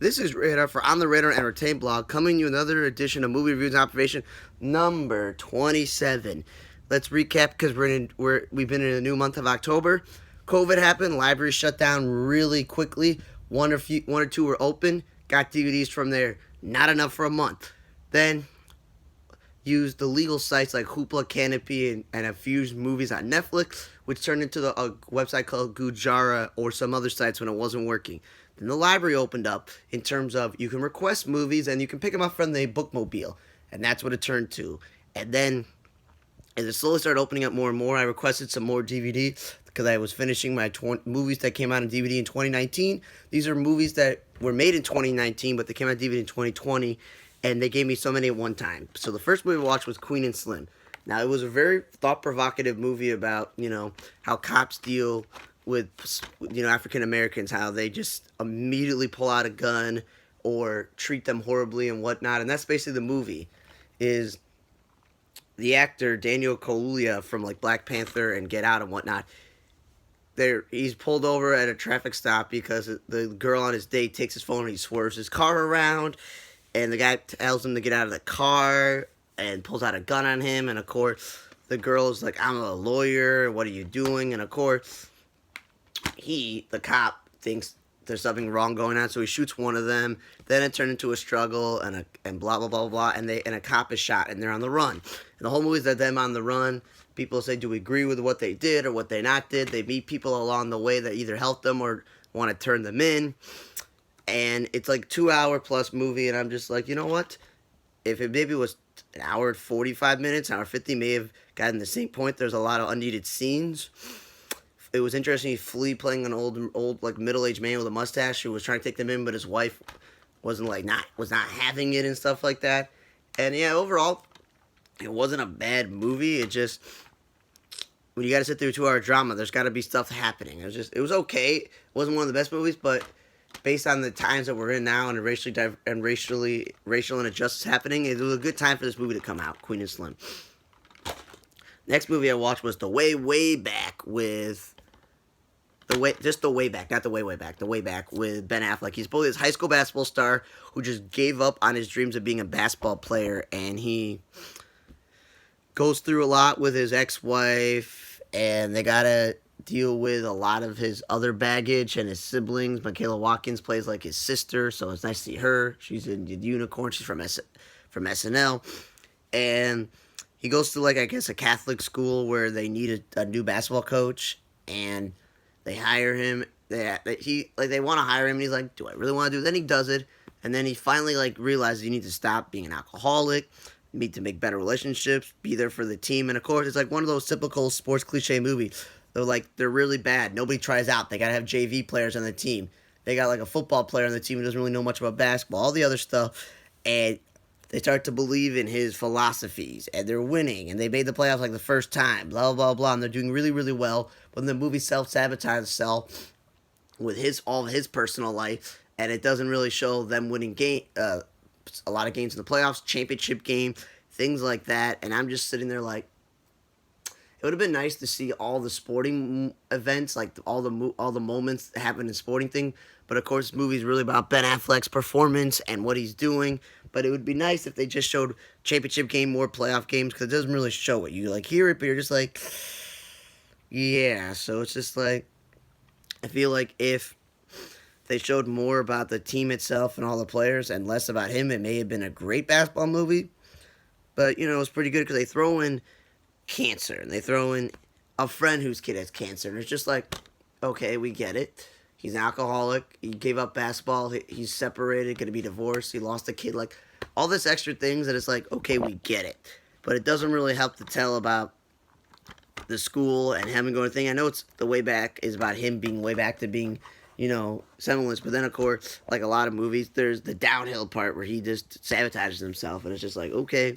This is Radar for On the Radar Entertainment Blog, coming to you another edition of Movie Reviews and Observation number 27. Let's recap because we've been in a new month of October. COVID happened, libraries shut down really quickly. One or two were open. Got DVDs from there. Not enough for a month. Then used the legal sites like Hoopla, Canopy, and a few movies on Netflix, which turned into a website called Gujara or some other sites when it wasn't working. Then the library opened up in terms of you can request movies and you can pick them up from the bookmobile, and that's what it turned to. And then as it slowly started opening up more and more, I requested some more DVD because I was finishing my movies that came out on DVD in 2019. These are movies that were made in 2019, but they came out on DVD in 2020, and they gave me so many at one time. So the first movie I watched was Queen and Slim. Now, it was a very thought-provocative movie about, how cops deal with, African Americans, how they just immediately pull out a gun or treat them horribly and whatnot. And that's basically the movie, is the actor Daniel Kaluuya from, Black Panther and Get Out and whatnot. He's pulled over at a traffic stop because the girl on his date takes his phone and he swerves his car around. And the guy tells him to get out of the car and pulls out a gun on him. And, of course, the girl's like, I'm a lawyer. What are you doing? And, of course, the cop, thinks there's something wrong going on. So he shoots one of them. Then it turned into a struggle and blah, blah, blah, blah. And a cop is shot and they're on the run. And the whole movie is that them on the run. People say, do we agree with what they did or what they not did? They meet people along the way that either help them or want to turn them in. And it's like 2 hour plus movie, and I'm just like, you know what? If it maybe was an hour and 45 minutes, an hour 50, may have gotten the same point. There's a lot of unneeded scenes. It was interesting. Flea playing an old middle-aged man with a mustache who was trying to take them in, but his wife was not having it and stuff like that. And yeah, overall, it wasn't a bad movie. It just, when you got to sit through a 2 hour drama, there's got to be stuff happening. It was okay. It wasn't one of the best movies, but based on the times that we're in now and the racial injustice happening, it was a good time for this movie to come out, Queen and Slim. Next movie I watched was The Way Back with The Way Back with Ben Affleck. He's both this high school basketball star who just gave up on his dreams of being a basketball player, and he goes through a lot with his ex-wife, and they gotta deal with a lot of his other baggage and his siblings. Michaela Watkins plays like his sister, so it's nice to see her. She's in Unicorn. She's from SNL. And he goes to, I guess, a Catholic school where they need a new basketball coach, and they hire him. They want to hire him, and he's like, do I really want to do it? Then he does it, and then he finally, realizes you need to stop being an alcoholic, need to make better relationships, be there for the team, and, of course, it's one of those typical sports cliche movies. They're really bad. Nobody tries out. They got to have JV players on the team. They got, a football player on the team who doesn't really know much about basketball, all the other stuff. And they start to believe in his philosophies. And they're winning. And they made the playoffs, the first time. Blah, blah, blah. And they're doing really, really well. But the movie self-sabotages itself with all of his personal life. And it doesn't really show them winning a lot of games in the playoffs, championship game, things like that. And I'm just sitting there it would have been nice to see all the sporting events, all the moments that happen in sporting thing. But of course, this movie is really about Ben Affleck's performance and what he's doing. But it would be nice if they just showed championship game, more playoff games, because it doesn't really show it. You hear it, but you're just yeah. So it's just I feel like if they showed more about the team itself and all the players and less about him, it may have been a great basketball movie. But it was pretty good because they throw in cancer, and they throw in a friend whose kid has cancer, and it's just okay, we get it. He's an alcoholic. He gave up basketball. He's separated, going to be divorced. He lost a kid. All this extra things that it's okay, we get it. But it doesn't really help to tell about the school and him going thing. I know it's The Way Back is about him being way back to being, semblance. But then, of course, a lot of movies, there's the downhill part where he just sabotages himself. And it's just okay,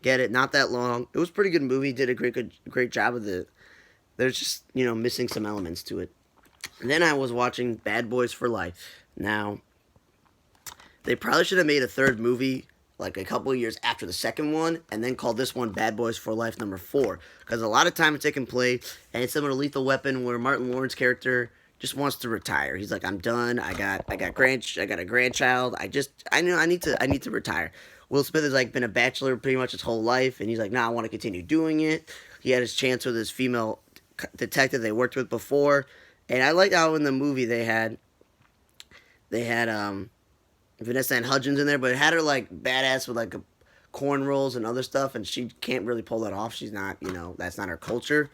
get it. Not that long. It was a pretty good movie. Did a great job with it. There's just, missing some elements to it. And then I was watching Bad Boys for Life. Now, they probably should have made a third movie a couple of years after the second one, and then called this one Bad Boys for Life number 4. Because a lot of time it's taken place, and it's similar to Lethal Weapon, where Martin Lawrence's character just wants to retire. He's like, I'm done. I got a grandchild. I know I need to retire. Will Smith has like been a bachelor pretty much his whole life, and he's like, nah, I want to continue doing it. He had his chance with his female detective they worked with before, and I like how in the movie they had Vanessa and Hudgens in there, but it had her like badass with like a cornrows and other stuff, and she can't really pull that off. She's not, that's not her culture.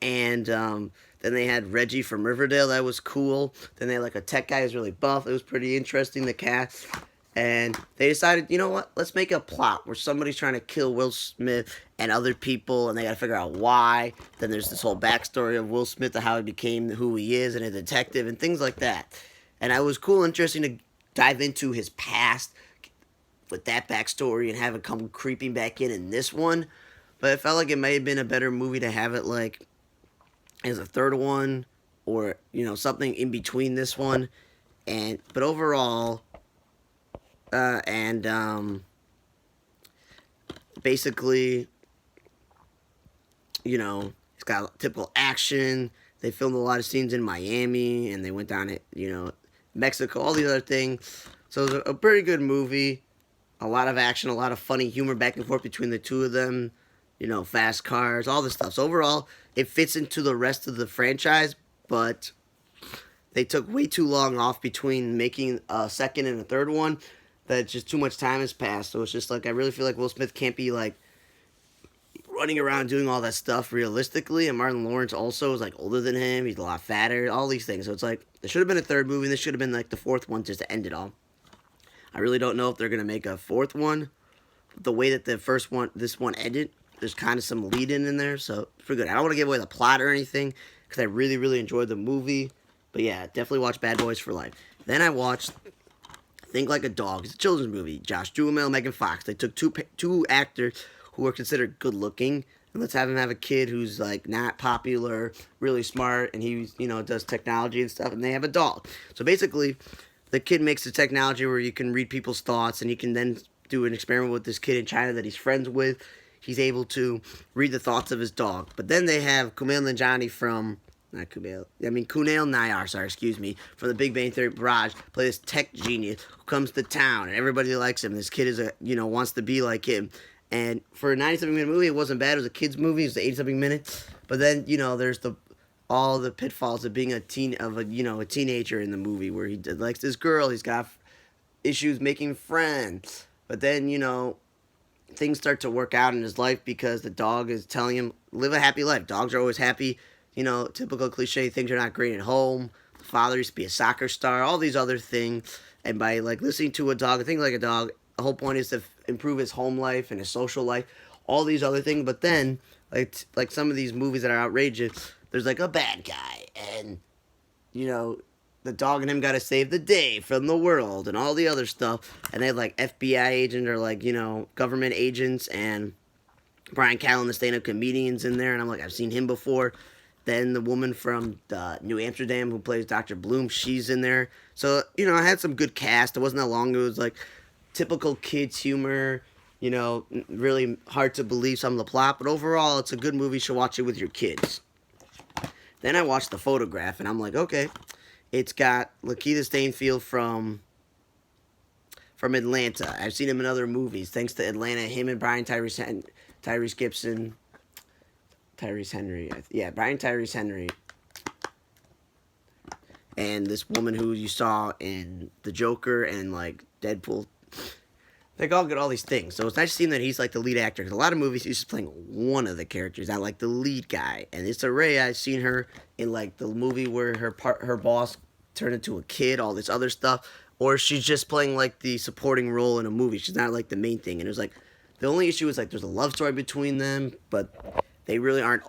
And then they had Reggie from Riverdale. That was cool. Then they had like a tech guy who's really buff. It was pretty interesting, the cast. And they decided, you know what? Let's make a plot where somebody's trying to kill Will Smith and other people, and they got to figure out why. Then there's this whole backstory of Will Smith and how he became who he is and a detective and things like that. And it was cool, interesting to dive into his past with that backstory and have it come creeping back in this one. But it felt like it may have been a better movie to have it like as a third one, or something in between this one. And but overall, and basically, it's got typical action. They filmed a lot of scenes in Miami, and they went down to Mexico, all these other things. So it was a pretty good movie. A lot of action, a lot of funny humor back and forth between the two of them. Fast cars, all this stuff. So overall, it fits into the rest of the franchise, but they took way too long off between making a second and a third one. That just too much time has passed. So it's just like, I really feel like Will Smith can't be like running around doing all that stuff realistically. And Martin Lawrence also is like older than him. He's a lot fatter. All these things. So it's like, there should have been a third movie, and this should have been like the fourth one just to end it all. I really don't know if they're gonna make a fourth one. The way that this one ended, there's kind of some lead in there, so it's pretty good. I don't want to give away the plot or anything because I really, really enjoyed the movie. But yeah, definitely watch Bad Boys for Life. Then I watched Think Like a Dog. It's a children's movie. Josh Duhamel, Megan Fox. They took two actors who are considered good looking, and let's have him have a kid who's like not popular, really smart, and he does technology and stuff, and they have a dog. So basically, the kid makes the technology where you can read people's thoughts, and you can then do an experiment with this kid in China that he's friends with. He's able to read the thoughts of his dog. But then they have Kumail Nanjiani from, Kumail Nayar, from the Big Bang Theory Barrage, play this tech genius who comes to town, and everybody likes him. This kid is wants to be like him. And for a 90-something minute movie, it wasn't bad. It was a kid's movie. It was 80-something minutes. But then, there's all the pitfalls of being a teenager in the movie, where he likes this girl. He's got issues making friends. But then, things start to work out in his life because the dog is telling him, live a happy life. Dogs are always happy. Typical cliche, things are not great at home. The father used to be a soccer star, all these other things. And by listening to a dog, Think Like a Dog, the whole point is to improve his home life and his social life, all these other things. But then, like some of these movies that are outrageous, there's like a bad guy, and the dog and him got to save the day from the world and all the other stuff. And they have like FBI agents or government agents, and Brian Callen, the stand-up comedian's in there. And I'm like, I've seen him before. Then the woman from New Amsterdam who plays Dr. Bloom, she's in there. So, I had some good cast. It wasn't that long. It was like typical kids humor, really hard to believe some of the plot. But overall, it's a good movie. You should watch it with your kids. Then I watched The Photograph, and I'm like, okay. It's got Lakeith Stanfield from Atlanta. I've seen him in other movies. Thanks to Atlanta, him and Brian Tyrese Henry. And this woman who you saw in The Joker and like Deadpool. They all get all these things. So it's nice to see him that he's like the lead actor. Because a lot of movies, he's just playing one of the characters, not like the lead guy. And Issa Rae, I've seen her in like the movie where her boss turned into a kid, all this other stuff. Or she's just playing like the supporting role in a movie. She's not like the main thing. And it was like, the only issue is like there's a love story between them, but they really aren't,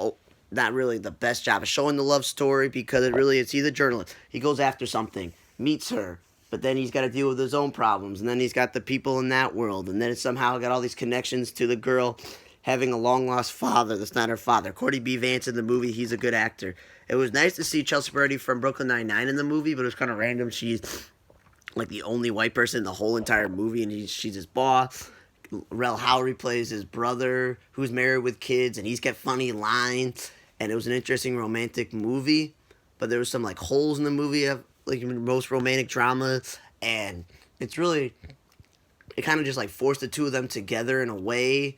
not really the best job of showing the love story, because it's he's a journalist. He goes after something, meets her, but then he's got to deal with his own problems, and then he's got the people in that world, and then it's somehow got all these connections to the girl having a long-lost father that's not her father. Courtney B. Vance in the movie, he's a good actor. It was nice to see Chelsea Peretti from Brooklyn Nine-Nine in the movie, but it was kind of random. She's like the only white person in the whole entire movie, and she's his boss. Rel Howery plays his brother, who's married with kids, and he's got funny lines, and it was an interesting romantic movie. but there was some like holes in the movie of like most romantic drama, and it's really it kind of just like forced the two of them together in a way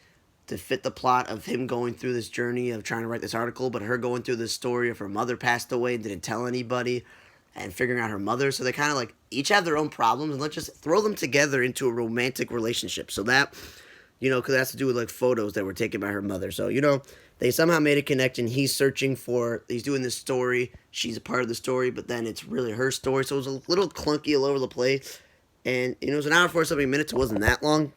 to fit the plot of him going through this journey of trying to write this article, but her going through this story of her mother passed away and didn't tell anybody, and figuring out her mother. So they kind of like each have their own problems, and let's just throw them together into a romantic relationship. So that, because it has to do with like photos that were taken by her mother. So, they somehow made a connection. He's doing this story. She's a part of the story, but then it's really her story. So it was a little clunky all over the place. And, it was an hour and 40 minutes. It wasn't that long.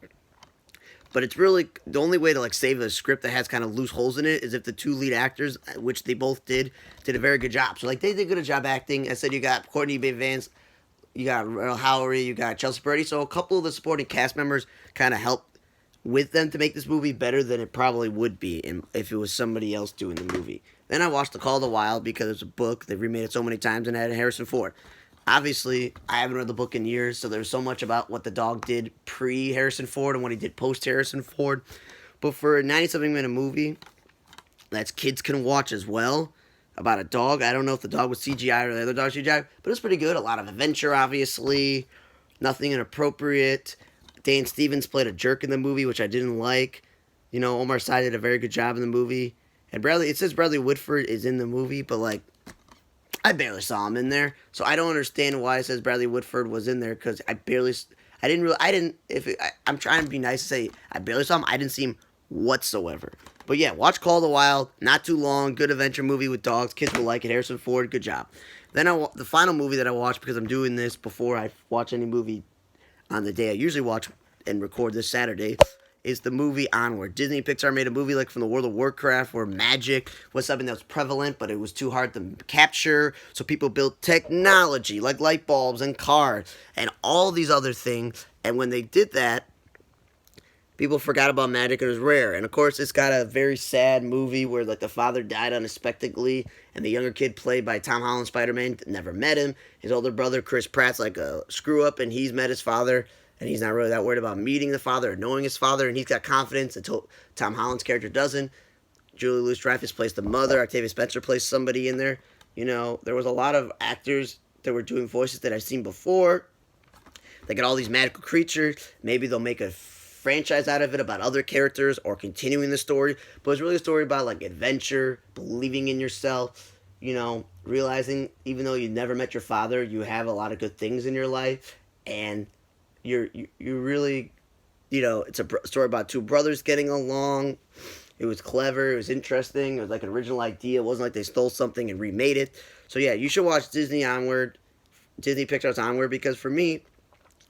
But it's really, the only way to like save a script that has kind of loose holes in it is if the two lead actors, which they both did a very good job. So like they did a good job acting. I said you got Courtney B. Vance, you got Rel Howery, you got Chelsea Peretti. So a couple of the supporting cast members kind of helped with them to make this movie better than it probably would be if it was somebody else doing the movie. Then I watched The Call of the Wild because it's a book. They've remade it so many times and it had Harrison Ford. Obviously, I haven't read the book in years, so there's so much about what the dog did pre-Harrison Ford and what he did post-Harrison Ford. But for a 90-something minute movie that kids can watch as well, about a dog, I don't know if the dog was CGI or the other dog was CGI, but it's pretty good. A lot of adventure, obviously. Nothing inappropriate. Dan Stevens played a jerk in the movie, which I didn't like. Omar Sy did a very good job in the movie. And it says Bradley Whitford is in the movie, but like, I barely saw him in there, so I don't understand why it says Bradley Whitford was in there, because I'm trying to be nice to say I barely saw him. I didn't see him whatsoever. But yeah, watch Call of the Wild. Not too long. Good adventure movie with dogs. Kids will like it. Harrison Ford, good job. Then the final movie that I watched, because I'm doing this before I watch any movie on the day I usually watch and record this Saturday, is the movie Onward. Disney Pixar made a movie like from the World of Warcraft where magic was something that was prevalent, but it was too hard to capture. So people built technology like light bulbs and cars and all these other things. And when they did that, people forgot about magic and it was rare. And of course, it's got a very sad movie where like the father died unexpectedly and the younger kid played by Tom Holland Spider-Man never met him. His older brother, Chris Pratt's like a screw up and he's met his father. And he's not really that worried about meeting the father or knowing his father. And he's got confidence until Tom Holland's character doesn't. Julie Louis-Dreyfus plays the mother. Octavia Spencer plays somebody in there. There was a lot of actors that were doing voices that I've seen before. They got all these magical creatures. Maybe they'll make a franchise out of it about other characters or continuing the story. But it's really a story about like adventure, believing in yourself, realizing even though you never met your father, you have a lot of good things in your life. And you really, it's a story about two brothers getting along. It was clever. It was interesting. It was like an original idea. It wasn't like they stole something and remade it. So yeah, you should watch Disney Pixar's Onward, because for me,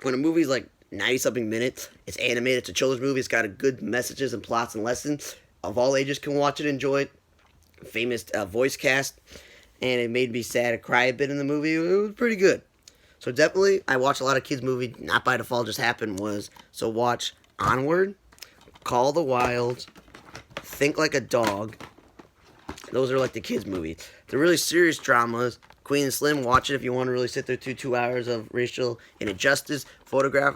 when a movie's like 90-something minutes, it's animated, it's a children's movie, it's got a good messages and plots and lessons. Of all ages can watch it, enjoy it. Famous voice cast. And it made me sad to cry a bit in the movie. It was pretty good. So definitely, I watch a lot of kids' movies. Not by default, just happened was. So watch Onward, Call of the Wild, Think Like a Dog. Those are like the kids' movies. The really serious dramas, Queen and Slim, watch it if you want to really sit there through 2 hours of racial injustice. Photograph,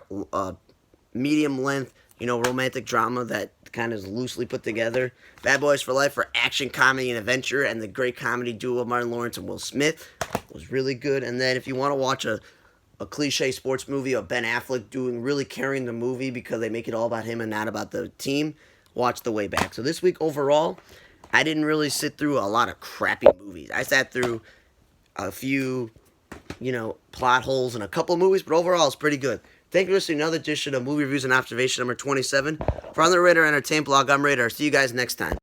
medium length, romantic drama that kind of is loosely put together. Bad Boys for Life for action, comedy, and adventure, and the great comedy duo of Martin Lawrence and Will Smith was really good. And then if you want to watch a cliche sports movie of Ben Affleck really carrying the movie because they make it all about him and not about the team, watch The Way Back. So this week overall, I didn't really sit through a lot of crappy movies. I sat through a few, plot holes in a couple of movies, but overall it's pretty good. Thank you for listening to another edition of Movie Reviews and Observation number 27. For On the Radar Entertainment Blog, I'm Radar. See you guys next time.